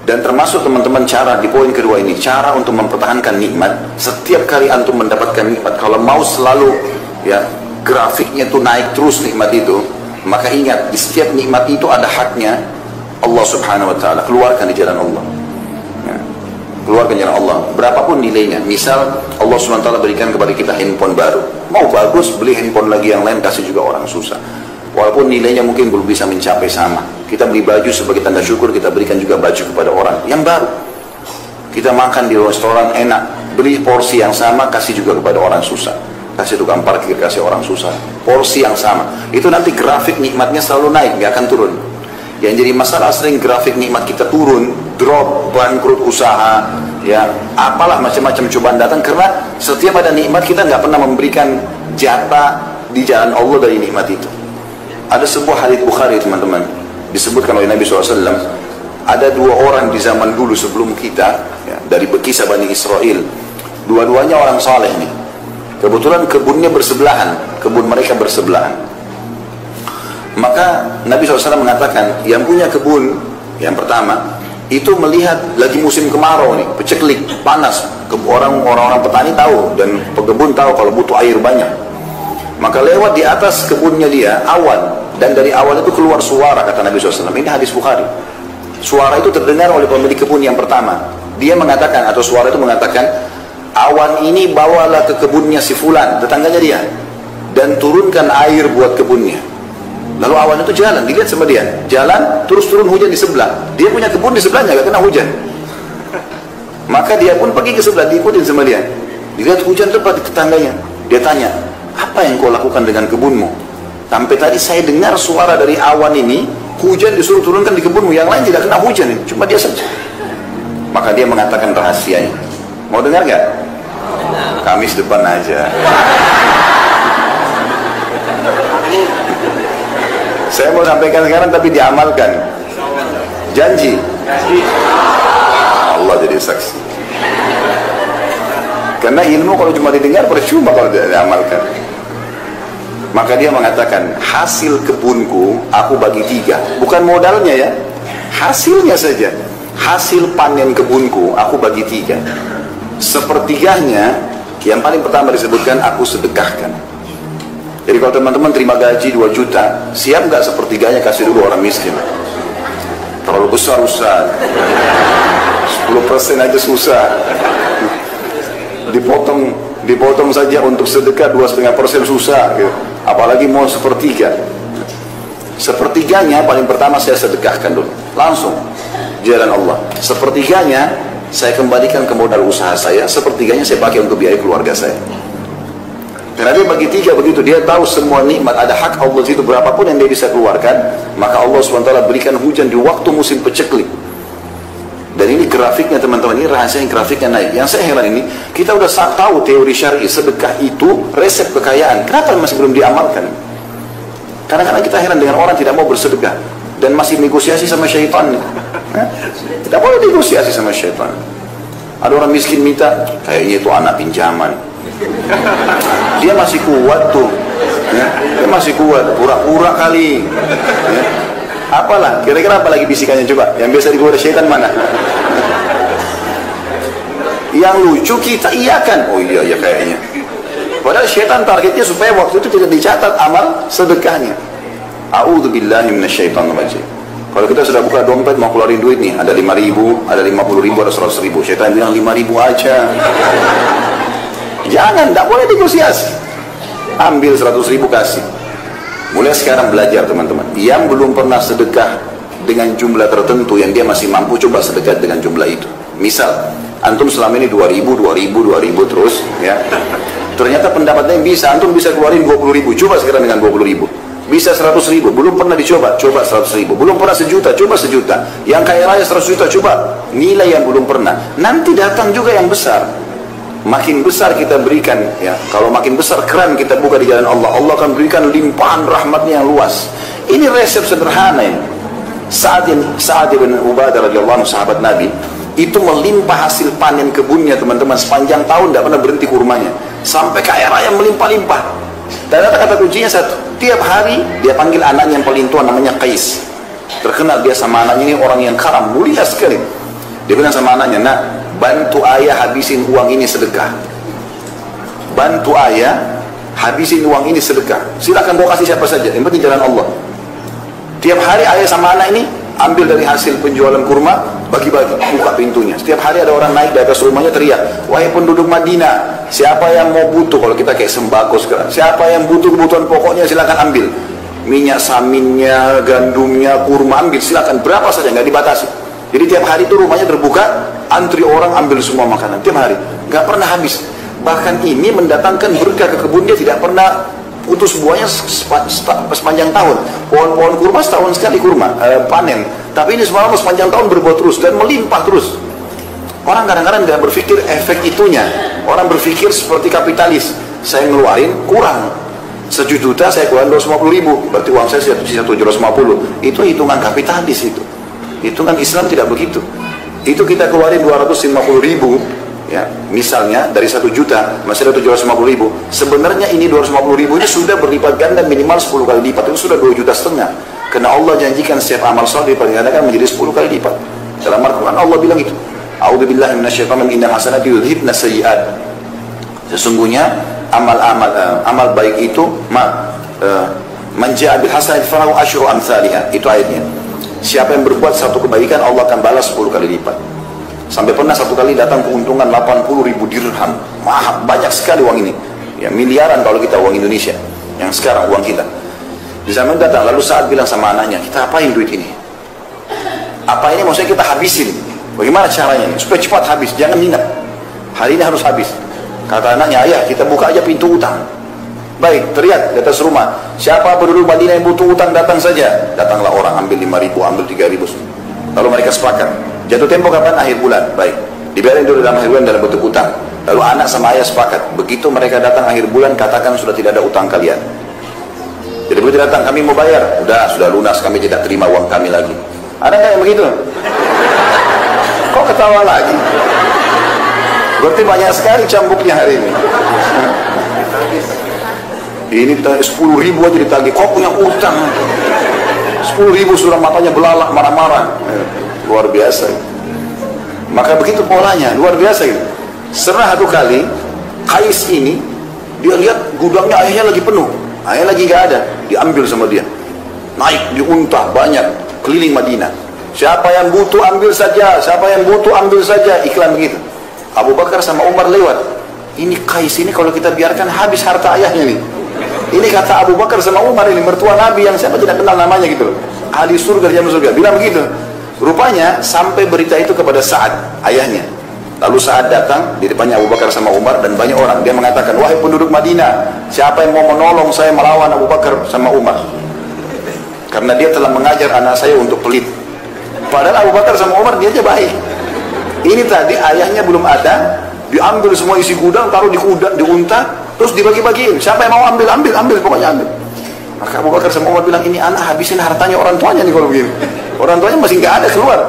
Dan termasuk teman-teman cara di poin kedua ini, cara untuk mempertahankan nikmat. Setiap kali antum mendapatkan nikmat, kalau mau selalu ya grafiknya tuh naik terus nikmat itu, maka ingat di setiap nikmat itu ada haknya Allah Subhanahu Wa Taala. Keluarkan di jalan Allah. Ya. Keluarkan jalan Allah. Berapapun nilainya. Misal Allah Subhanahu Wa Taala berikan kepada kita handphone baru. Mau bagus, beli handphone lagi yang lain, kasih juga orang susah. Walaupun nilainya mungkin belum bisa mencapai sama. Kita beli baju sebagai tanda syukur, kita berikan juga baju kepada orang yang baru. Kita makan di restoran enak, beli porsi yang sama, kasih juga kepada orang susah. Kasih tukang parkir, kasih orang susah. Porsi yang sama. Itu nanti grafik nikmatnya selalu naik, nggak akan turun. Yang jadi masalah sering grafik nikmat kita turun, drop, bangkrut usaha, ya apalah macam-macam cobaan datang, karena setiap ada nikmat kita nggak pernah memberikan jatah di jalan Allah dari nikmat itu. Ada sebuah hadits Bukhari teman-teman, disebutkan oleh Nabi SAW, ada dua orang di zaman dulu sebelum kita, ya, dari kisah Bani Israel, dua-duanya orang saleh nih. Kebetulan kebunnya bersebelahan, kebun mereka bersebelahan. Maka Nabi SAW mengatakan, yang punya kebun yang pertama itu melihat lagi musim kemarau nih, peceklik, panas. Orang-orang petani tahu dan pekebun tahu kalau butuh air banyak. Maka lewat di atas kebunnya dia awan, dan dari awan itu keluar suara, kata Nabi SAW. Ini hadis Bukhari. Suara itu terdengar oleh pemilik kebun yang pertama. Dia mengatakan, atau suara itu mengatakan, awan ini bawalah ke kebunnya si fulan, tetangganya dia, dan turunkan air buat kebunnya. Lalu awan itu jalan, dilihat sama dia, jalan terus turun hujan di sebelah. Dia punya kebun di sebelahnya, gak kena hujan. Maka dia pun pergi ke sebelah, diikutin sama dia. Dilihat hujan tepat di tetangganya. Dia tanya, apa yang kau lakukan dengan kebunmu? Sampai tadi saya dengar suara dari awan ini, hujan disuruh turunkan di kebunmu, yang lain tidak kena hujan, cuma dia saja. Maka dia mengatakan rahasianya. Mau dengar gak? Kamis depan aja. Saya mau sampaikan sekarang tapi diamalkan. Janji. Allah jadi saksi. Karena ilmu kalau cuma didengar percuma kalau tidak diamalkan. Maka dia mengatakan, hasil kebunku aku bagi 3. Bukan modalnya ya, hasilnya saja. Hasil panen kebunku aku bagi 3. Sepertiganya, yang paling pertama disebutkan, aku sedekahkan. Jadi kalau teman-teman terima gaji 2 juta, siap nggak sepertiganya kasih dulu orang miskin? Terlalu besar Ustaz. 10% aja susah. Dipotong saja untuk sedekah 2,5% susah gitu. Apalagi mau sepertiga. Sepertiganya paling pertama saya sedekahkan dulu, langsung jalan Allah. Sepertiganya saya kembalikan ke modal usaha saya, sepertiganya saya pakai untuk biaya keluarga saya. Karena dia bagi 3 begitu, dia tahu semua nikmat ada hak Allah itu, berapapun yang dia bisa keluarkan, maka Allah SWT berikan hujan di waktu musim peceklik. Dan ini grafiknya teman-teman, ini rahasia yang grafiknya naik. Yang saya heran ini, kita udah tahu teori syar'i sedekah itu resep kekayaan. Kenapa masih belum diamalkan? Kadang-kadang kita heran dengan orang tidak mau bersedekah dan masih negosiasi sama syaitan. Tidak boleh negosiasi sama syaitan. Ada orang miskin minta, kayaknya itu anak pinjaman. Dia masih kuat tuh, ya. Dia masih kuat, pura-pura kali, ya. Apalah, kira-kira apa lagi bisikannya coba? Yang biasa digoda syaitan mana? Yang lucu kita iyakan, oh iya ya kayaknya. Padahal syaitan targetnya supaya waktu itu tidak dicatat amal sedekahnya. A'udzubillahi minasyaitonirrajim. Kalau kita sudah buka dompet mau keluarin duit nih, ada 5.000, ada 50.000, ada 100.000. Syaitan bilang 5.000 aja. Jangan, tidak boleh negosiasi. Ambil 100.000 kasih. Mulai sekarang belajar teman-teman. Yang belum pernah sedekah dengan jumlah tertentu yang dia masih mampu, coba sedekah dengan jumlah itu. Misal, antum selama ini 2.000 terus, ya. Ternyata pendapatnya yang bisa, antum bisa keluarin 20.000, coba sekarang dengan 20.000. Bisa 100.000, belum pernah dicoba, coba 100.000. Belum pernah 1 juta, coba 1 juta. Yang kaya raya 100 juta, coba nilai yang belum pernah. Nanti datang juga yang besar. Makin besar kita berikan, ya. Kalau makin besar keran kita buka di jalan Allah, Allah akan berikan limpahan rahmatnya yang luas. Ini resep sederhana ini. Sa'ad bin Ubadah radhiyallahu anhu, sahabat Nabi, itu melimpah hasil panen kebunnya teman-teman, sepanjang tahun tidak pernah berhenti kurmanya, sampai kaya raya melimpah-limpah. Dan kata kuncinya satu, tiap hari dia panggil anaknya yang paling tua namanya Qais. Terkenal dia sama anaknya, ini orang yang karam, mulia sekali. Dia bilang sama anaknya, nak, bantu ayah habisin uang ini sedekah. Bantu ayah habisin uang ini sedekah. Silakan kau kasih siapa saja, yang penting jalan Allah. Tiap hari ayah sama anak ini ambil dari hasil penjualan kurma, bagi-bagi, buka pintunya. Setiap hari ada orang naik di atas rumahnya teriak, wahai penduduk Madinah, siapa yang mau butuh, kalau kita kayak sembako sekarang, siapa yang butuh kebutuhan pokoknya silakan ambil. Minyak saminnya, gandumnya, kurma, ambil silakan, berapa saja, nggak dibatasi. Jadi tiap hari itu rumahnya terbuka, antri orang ambil semua makanan, tiap hari, nggak pernah habis. Bahkan ini mendatangkan berkah ke kebun, dia tidak pernah putus buahnya sepanjang tahun. Pohon-pohon kurma setahun sekali kurma panen, tapi ini semua sepanjang tahun berbuah terus dan melimpah terus. Orang kadang-kadang tidak berpikir efek itunya. Orang berpikir seperti kapitalis, saya ngeluarin kurang 1 juta, saya keluarin 250.000, berarti uang saya sisa 750. Itu hitungan kapitalis itu. Hitungan Islam tidak begitu. Itu kita keluarin 250.000, ya, misalnya dari 1 juta masih ada 750.000. Sebenarnya ini 250.000 ini sudah berlipat ganda minimal 10 kali lipat. Itu sudah 2,5 juta. Karena Allah janjikan setiap amal saleh digandakan menjadi 10 kali lipat. Dalam Al-Quran Allah bilang itu. A'udzubillahi minasyaitonir rajim. Innal hasanati yudhibna sayyi'at. Sesungguhnya amal baik itu man ja'a bil hasanati falahu asyru amsalihha. Itu ayatnya. Siapa yang berbuat satu kebaikan, Allah akan balas 10 kali lipat. Sampai pernah satu kali datang keuntungan 80.000 dirham. Banyak sekali uang ini. Ya, miliaran kalau kita uang Indonesia. Yang sekarang uang kita. Di zaman datang, lalu saat bilang sama anaknya, kita apain duit ini? Apa ini maksudnya kita habisin? Bagaimana caranya? Supaya cepat habis, jangan ingat. Hari ini harus habis. Kata anaknya, ayah kita buka aja pintu utang. Baik, teriak di atas rumah, siapa penduduk Madinah yang butuh utang datang saja. Datanglah orang, ambil 5.000, ambil 3.000. Lalu mereka sepakat. Jatuh tempo kapan? Akhir bulan. Baik, dibiarin dulu dalam akhir bulan dalam bentuk utang. Lalu anak sama ayah sepakat. Begitu mereka datang akhir bulan, katakan sudah tidak ada utang kalian. Jadi begitu datang, kami mau bayar. Sudah lunas, kami tidak terima uang kami lagi. Ada nggak yang begitu? Kok ketawa lagi? Berarti banyak sekali cambuknya hari ini. Ini 10.000 aja ditagih. Kok punya utang? 10.000 sudah matanya belalak, marah-marah. Luar biasa. Maka begitu polanya, luar biasa gitu. Pernah satu kali Qais ini, dia lihat gudangnya ayahnya lagi penuh, ayah lagi gak ada, diambil sama dia, naik di unta banyak keliling Madinah. Siapa yang butuh ambil saja, siapa yang butuh ambil saja, iklan begitu. Abu Bakar sama Umar lewat. Ini Qais ini kalau kita biarkan habis harta ayahnya nih. Ini kata Abu Bakar sama Umar, ini mertua Nabi yang siapa tidak kenal namanya gitu loh, ahli surga, jamin surga, bilang begitu. Rupanya sampai berita itu kepada Sa'ad, ayahnya. Lalu Sa'ad datang di depannya Abu Bakar sama Umar dan banyak orang. Dia mengatakan, wahai penduduk Madinah, siapa yang mau menolong saya melawan Abu Bakar sama Umar? Karena dia telah mengajar anak saya untuk pelit. Padahal Abu Bakar sama Umar dia aja baik. Ini tadi ayahnya belum ada, diambil semua isi gudang, taruh di unta, terus dibagi-bagiin. Siapa yang mau ambil, pokoknya ambil. Maka Abu Bakar sama Umar bilang, ini anak habisin hartanya orang tuanya nih kalau begini. Orang tuanya masih nggak ada keluar,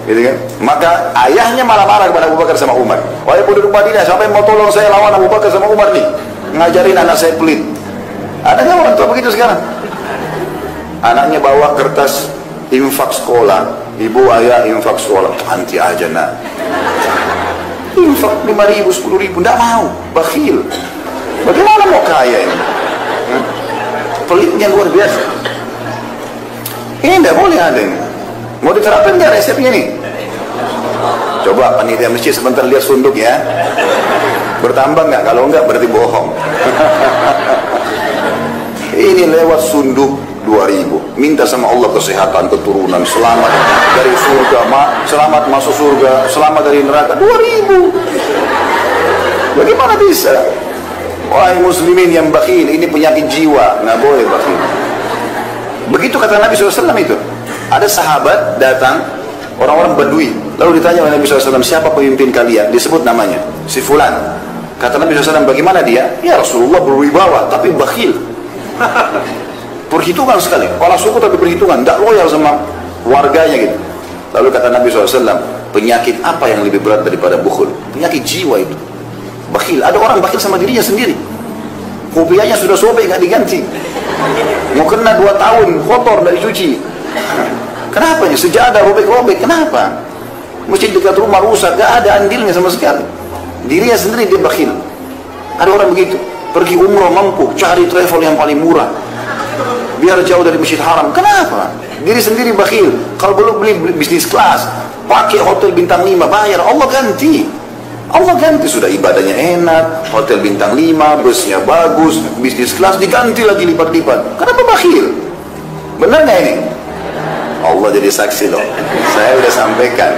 gitu kan? Maka ayahnya malah marah kepada Abu Bakar sama Umar. Wahai penduduk Madinah, siapa yang mau tolong saya lawan Abu Bakar sama Umar nih? Ngajarin anak saya pelit. Ada nggak orang tua begitu sekarang? Anaknya bawa kertas infak sekolah, ibu ayah infak sekolah, anti aja nak. Infak 5.000, 10.000, nggak mau, bakhil. Bagaimana mau kaya ini? Pelitnya luar biasa. Ini tidak boleh ada ini. Mau diterapkan nggak resepnya nih? Coba panitia masjid sebentar lihat sunduk ya. Bertambah nggak? Kalau nggak berarti bohong. Ini lewat sunduk 2.000. Minta sama Allah kesehatan, keturunan, selamat dari surga, selamat masuk surga, selamat dari neraka. 2.000. Bagaimana bisa? Wahai muslimin yang bakhil, ini penyakit jiwa, nggak boleh bakhil. Begitu kata Nabi SAW itu. Ada sahabat datang, orang-orang Badui, lalu ditanya oleh Nabi SAW, siapa pemimpin kalian? Disebut namanya, si Fulan. Kata Nabi SAW, bagaimana dia? Ya Rasulullah berwibawa, tapi bakhil. Perhitungan sekali, kepala suku tapi perhitungan, tidak loyal sama warganya gitu. Lalu kata Nabi SAW, penyakit apa yang lebih berat daripada bukhul? Penyakit jiwa itu. Bakhil, ada orang bakhil sama dirinya sendiri. Kopiahnya sudah sobek, nggak diganti. Mau kena 2 tahun, kotor dari cuci. Kenapa? Sejadah robek-robek, kenapa? Masjid dekat rumah rusak, gak ada andilnya sama sekali. Dirinya sendiri dia bakhil. Ada orang begitu, pergi umroh mampu, cari travel yang paling murah, biar jauh dari Masjid Haram. Kenapa? Diri sendiri bakhil. Kalau belum beli bisnis kelas, pakai hotel bintang 5, bayar, Allah ganti. Allah ganti, sudah ibadahnya enak, hotel bintang 5, busnya bagus, bisnis kelas diganti lagi lipat-lipat. Kenapa bakhil? Benar nggak ini? Allah jadi saksi loh. Saya udah sampaikan,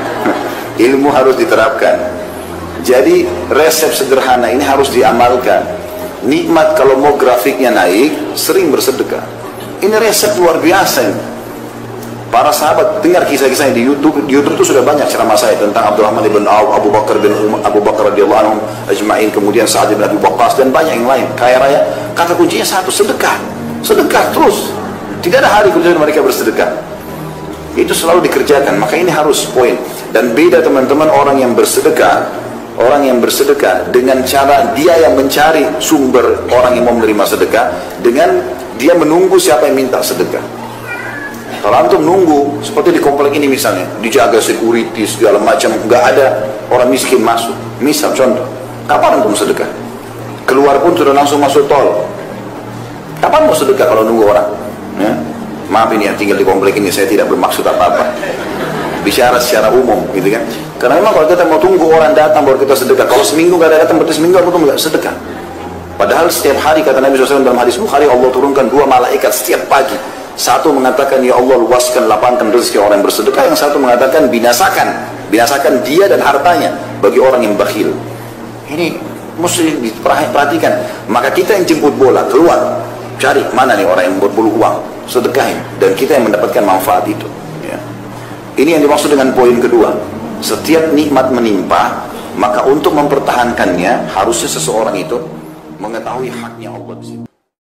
ilmu harus diterapkan. Jadi resep sederhana ini harus diamalkan. Nikmat kalau mau grafiknya naik, sering bersedekah. Ini resep luar biasa ini. Para sahabat dengar kisah-kisahnya di YouTube. Di YouTube itu sudah banyak ceramah saya tentang Abdurrahman bin Auf, Abu Bakar radhiyallahu anhum ajma'in, kemudian Sa'ad bin Abi Waqqas dan banyak yang lain. Kaya raya. Kata kuncinya satu, sedekah. Sedekah terus. Tidak ada hari kemudian mereka bersedekah. Itu selalu dikerjakan. Maka ini harus poin. Dan beda teman-teman orang yang bersedekah. Orang yang bersedekah dengan cara dia yang mencari sumber orang yang mau menerima sedekah, dengan dia menunggu siapa yang minta sedekah. Kalau antum nunggu, seperti di komplek ini misalnya, dijaga security segala macam, nggak ada orang miskin masuk. Misal contoh, kapan antum sedekah? Keluar pun sudah langsung masuk tol. Kapan mau sedekah kalau nunggu orang? Ya? Maaf ini yang tinggal di komplek ini, saya tidak bermaksud apa-apa. Bicara secara umum, gitu kan? Karena memang kalau kita mau tunggu orang datang baru kita sedekah. Kalau seminggu nggak ada datang, berarti seminggu aku tuh nggak sedekah. Padahal setiap hari kata Nabi SAW dalam hadis Bukhari, Allah turunkan 2 malaikat setiap pagi. Satu mengatakan, ya Allah luaskan, lapangkan rezeki orang yang bersedekah. Yang satu mengatakan, binasakan dia dan hartanya bagi orang yang bakhil. Ini mesti diperhatikan. Maka kita yang jemput bola, keluar, cari mana nih orang yang berbulu uang, sedekahin, dan kita yang mendapatkan manfaat itu. Ya. Ini yang dimaksud dengan poin kedua. Setiap nikmat menimpa, maka untuk mempertahankannya harusnya seseorang itu mengetahui haknya Allah di situ.